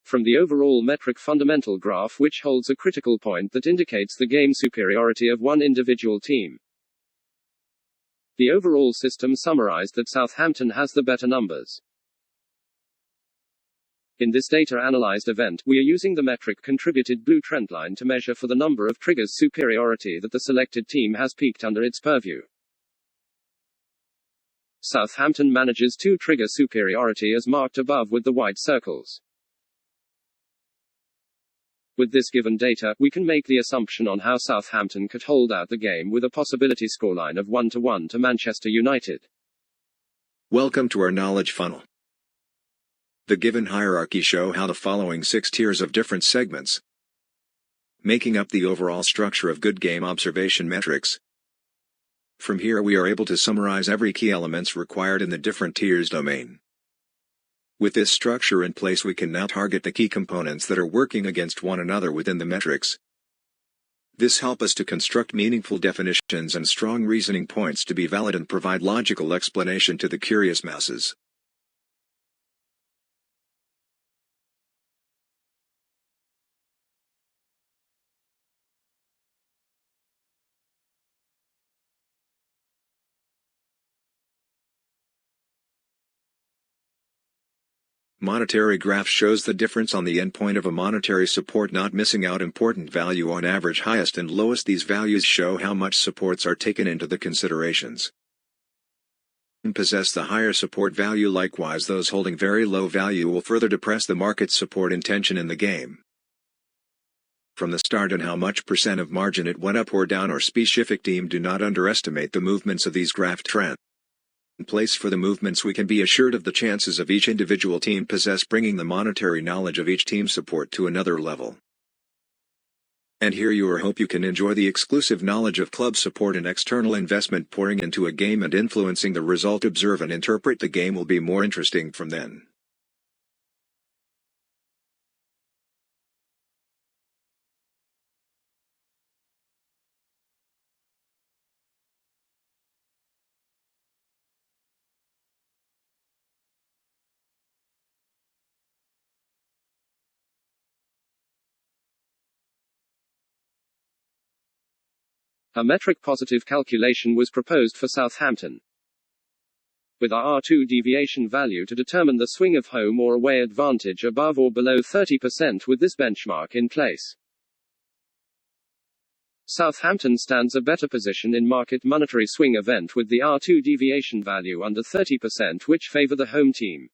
from the overall metric fundamental graph, which holds a critical point that indicates the game superiority of one individual team. The overall system summarized that Southampton has the better numbers. In this data analyzed event, we are using the metric contributed blue trendline to measure for the number of triggers superiority that the selected team has peaked under its purview. Southampton manages 2 trigger superiority as marked above with the white circles. With this given data, we can make the assumption on how Southampton could hold out the game with a possibility scoreline of 1-1 to Manchester United. Welcome to our knowledge funnel. The given hierarchy show how the following 6 tiers of different segments, making up the overall structure of good game observation metrics. From here we are able to summarize every key elements required in the different tiers domain. With this structure in place we can now target the key components that are working against one another within the metrics. This helps us to construct meaningful definitions and strong reasoning points to be valid and provide logical explanation to the curious masses. Monetary graph shows the difference on the endpoint of a monetary support, not missing out important value on average highest and lowest. These values show how much supports are taken into the considerations. Possess the higher support value, likewise those holding very low value will further depress the market's support intention in the game. From the start and how much percent of margin it went up or down or specific team. Do not underestimate the movements of these graph trends. In place for the movements we can be assured of the chances of each individual team possess, bringing the monetary knowledge of each team support to another level. And here you hope you can enjoy the exclusive knowledge of club support and external investment pouring into a game and influencing the result. Observe and interpret the game will be more interesting from then. A metric positive calculation was proposed for Southampton, with our R2 deviation value to determine the swing of home or away advantage above or below 30%. With this benchmark in place, Southampton stands a better position in market monetary swing event with the R2 deviation value under 30%, which favor the home team.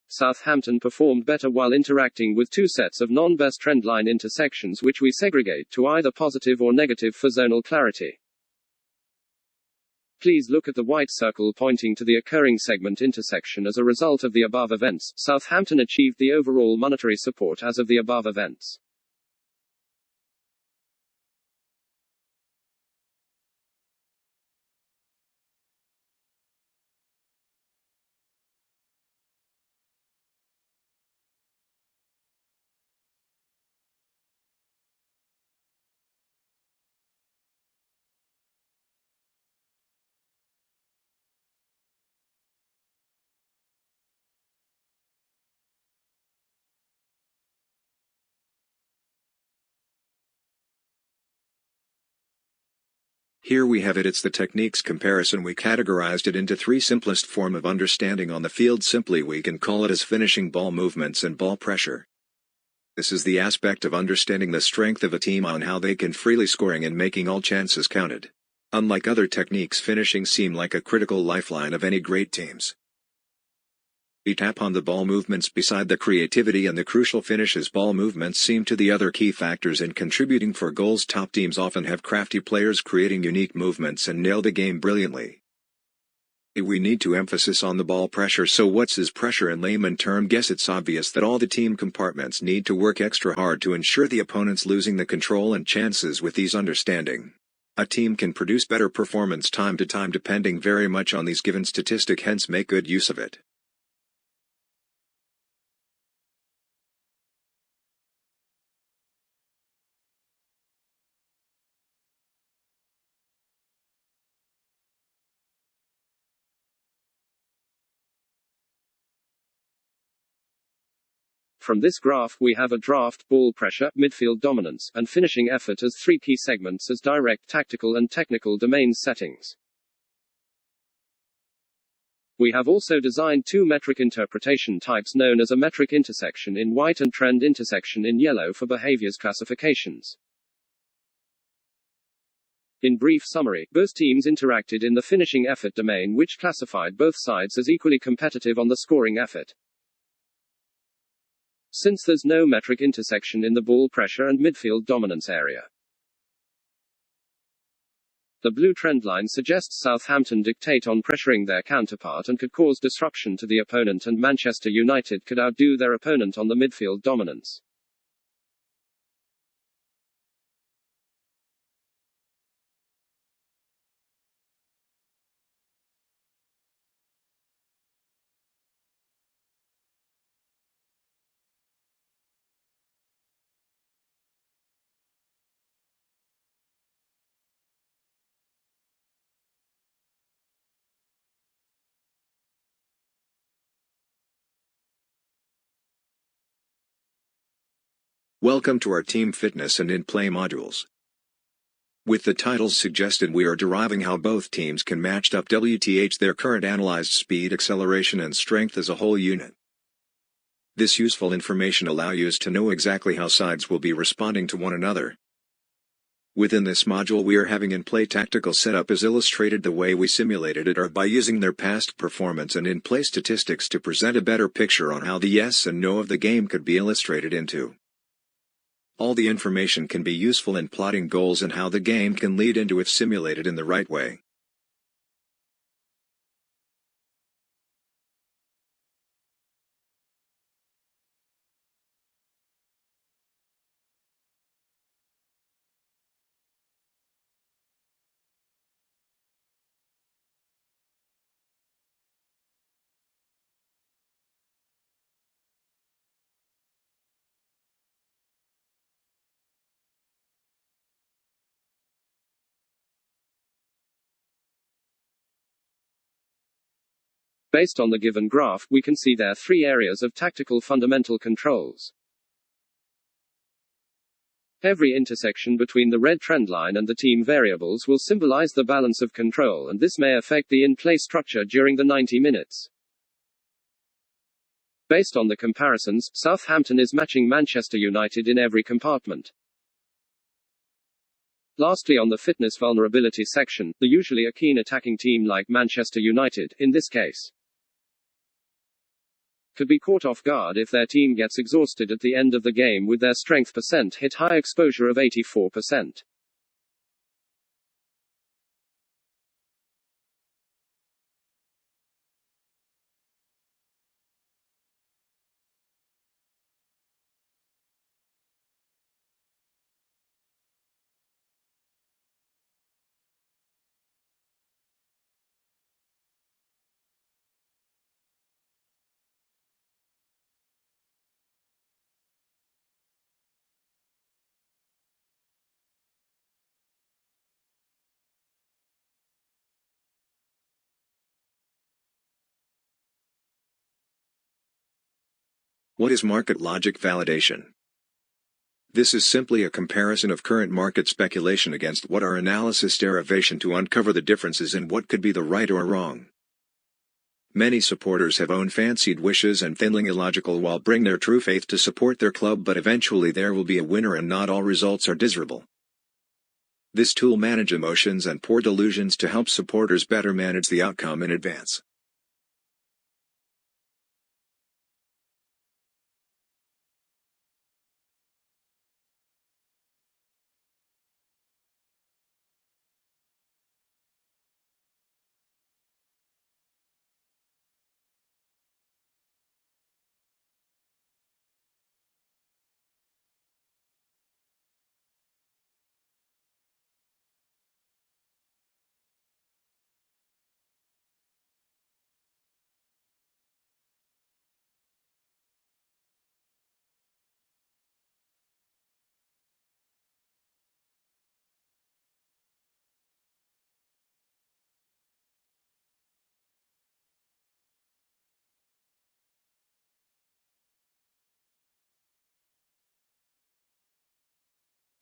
Southampton performed better while interacting with 2 sets of non-best trendline intersections, which we segregate to either positive or negative for zonal clarity. Please look at the white circle pointing to the occurring segment intersection. As a result of the above events, Southampton achieved the overall monetary support as of the above events. Here we have it. It's the techniques comparison. We categorized it into 3 simplest form of understanding on the field. Simply we can call it as finishing ball movements and ball pressure. This is the aspect of understanding the strength of a team on how they can freely scoring and making all chances counted. Unlike other techniques, finishing seem like a critical lifeline of any great teams. We tap on the ball movements beside the creativity and the crucial finishes. Ball movements seem to the other key factors in contributing for goals. Top teams often have crafty players creating unique movements and nail the game brilliantly. We need to emphasis on the ball pressure. So what's this pressure in layman term? Guess it's obvious that all the team compartments need to work extra hard to ensure the opponent's losing the control and chances. With these understanding, a team can produce better performance time to time depending very much on these given statistic, hence make good use of it. From this graph, we have a draft, ball pressure, midfield dominance, and finishing effort as three key segments as direct tactical and technical domains settings. We have also designed two metric interpretation types known as a metric intersection in white and trend intersection in yellow for behaviors classifications. In brief summary, both teams interacted in the finishing effort domain, which classified both sides as equally competitive on the scoring effort. Since there's no metric intersection in the ball pressure and midfield dominance area, the blue trendline suggests Southampton dictate on pressuring their counterpart and could cause disruption to the opponent, and Manchester United could outdo their opponent on the midfield dominance. Welcome to our team fitness and in-play modules. With the titles suggested, we are deriving how both teams can match up their current analyzed speed, acceleration and strength as a whole unit. This useful information allows you to know exactly how sides will be responding to one another. Within this module, we are having in-play tactical setup as illustrated the way we simulated it, or by using their past performance and in-play statistics to present a better picture on how the yes and no of the game could be illustrated into. All the information can be useful in plotting goals and how the game can lead into if simulated in the right way. Based on the given graph, we can see there are three areas of tactical fundamental controls. Every intersection between the red trendline and the team variables will symbolize the balance of control, and this may affect the in-play structure during the 90 minutes. Based on the comparisons, Southampton is matching Manchester United in every compartment. Lastly, on the fitness vulnerability section, the usually a keen attacking team like Manchester United, in this case, could be caught off guard if their team gets exhausted at the end of the game with their strength percent hit high exposure of 84%. What is market logic validation? This is simply a comparison of current market speculation against what our analysis derivation to uncover the differences in what could be the right or wrong. Many supporters have own fancied wishes and thinly illogical while bring their true faith to support their club, but eventually there will be a winner and not all results are desirable. This tool manage emotions and poor delusions to help supporters better manage the outcome in advance.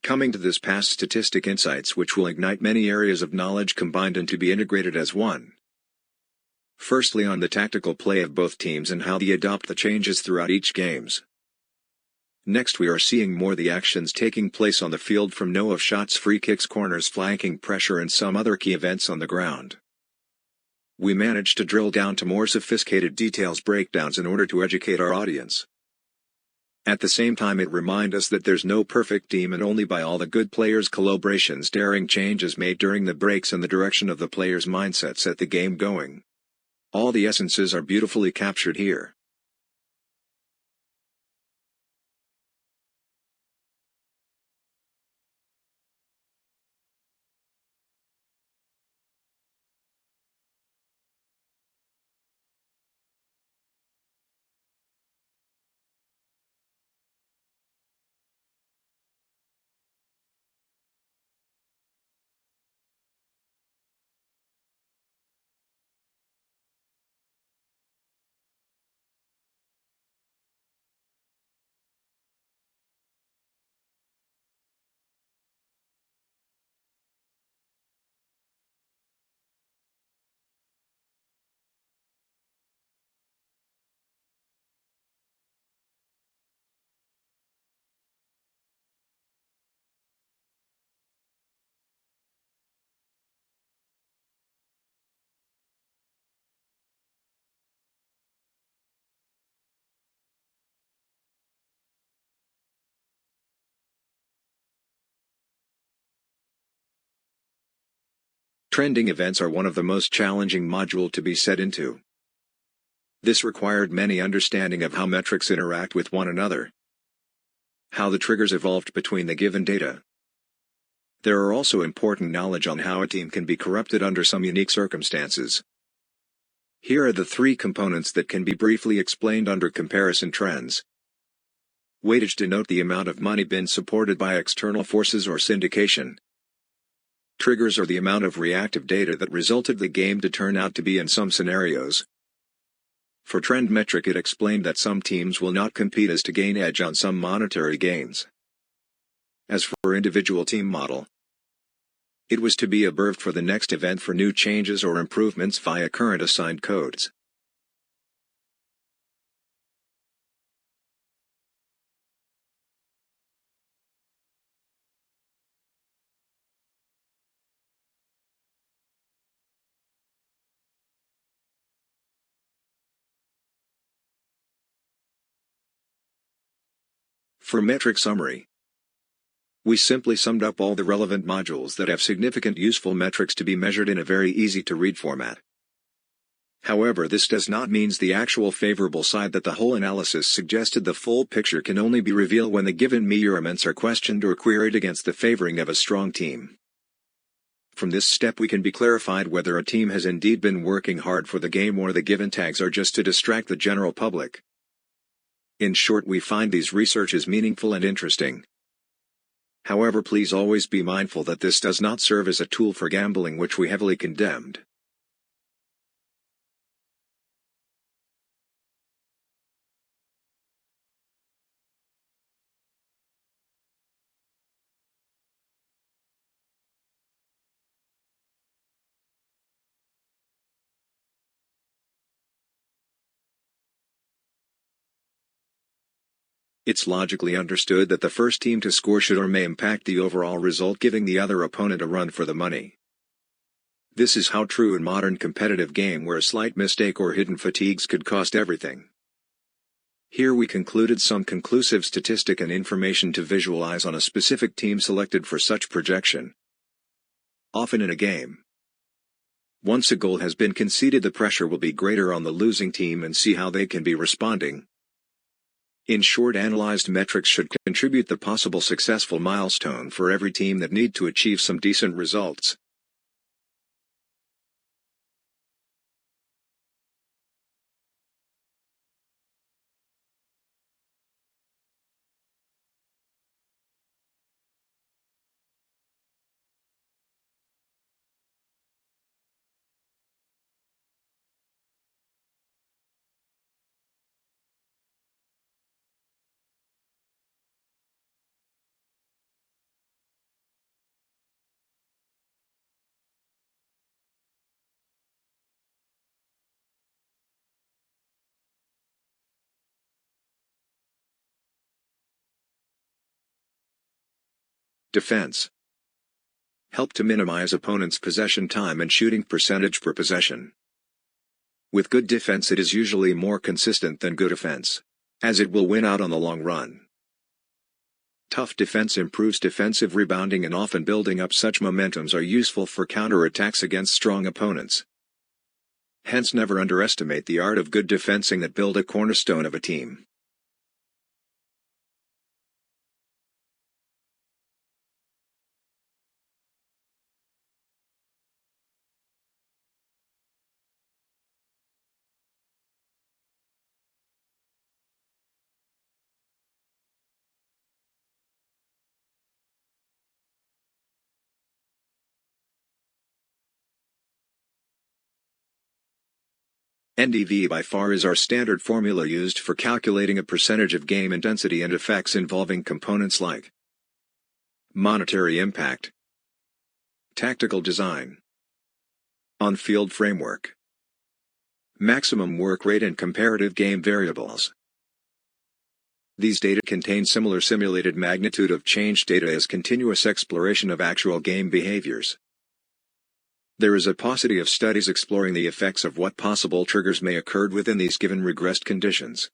Coming to this past Statistic Insights, which will ignite many areas of knowledge combined and to be integrated as one. Firstly, on the tactical play of both teams and how they adopt the changes throughout each games. Next, we are seeing more the actions taking place on the field, from know of shots, free kicks, corners, flanking, pressure, and some other key events on the ground. We managed to drill down to more sophisticated details breakdowns in order to educate our audience. At the same time, it reminds us that there's no perfect team, and only by all the good players' collaborations daring changes made during the breaks and the direction of the players' mindset set the game going. All the essences are beautifully captured here. Trending events are one of the most challenging modules to be set into. This required many understanding of how metrics interact with one another, how the triggers evolved between the given data. There are also important knowledge on how a team can be corrupted under some unique circumstances. Here are the three components that can be briefly explained under comparison trends. Weightage denote the amount of money been supported by external forces or syndication. Triggers are the amount of reactive data that resulted the game to turn out to be in some scenarios. For trend metric, it explained that some teams will not compete as to gain edge on some monetary gains. As for individual team model, it was to be observed for the next event for new changes or improvements via current assigned codes. For metric summary, we simply summed up all the relevant modules that have significant useful metrics to be measured in a very easy-to-read format. However, this does not mean the actual favorable side that the whole analysis suggested. The full picture can only be revealed when the given measurements are questioned or queried against the favoring of a strong team. From this step we can be clarified whether a team has indeed been working hard for the game or the given tags are just to distract the general public. In short, we find these researches meaningful and interesting. However, please always be mindful that this does not serve as a tool for gambling, which we heavily condemned. It's logically understood that the first team to score should or may impact the overall result, giving the other opponent a run for the money. This is how true in modern competitive game, where a slight mistake or hidden fatigues could cost everything. Here we concluded some conclusive statistic and information to visualize on a specific team selected for such projection. Often in a game, once a goal has been conceded, the pressure will be greater on the losing team and see how they can be responding. In short, analyzed metrics should contribute the possible successful milestone for every team that need to achieve some decent results. Defense. Help to minimize opponent's possession time and shooting percentage per possession. With good defense, it is usually more consistent than good offense, as it will win out on the long run. Tough defense improves defensive rebounding, and often building up such momentums are useful for counterattacks against strong opponents. Hence, never underestimate the art of good defensing that build a cornerstone of a team. NDV by far is our standard formula used for calculating a percentage of game intensity and effects involving components like monetary impact, tactical design, on-field framework, maximum work rate, and comparative game variables. These data contain similar simulated magnitude of change data as continuous exploration of actual game behaviors. There is a paucity of studies exploring the effects of what possible triggers may occur within these given regressed conditions.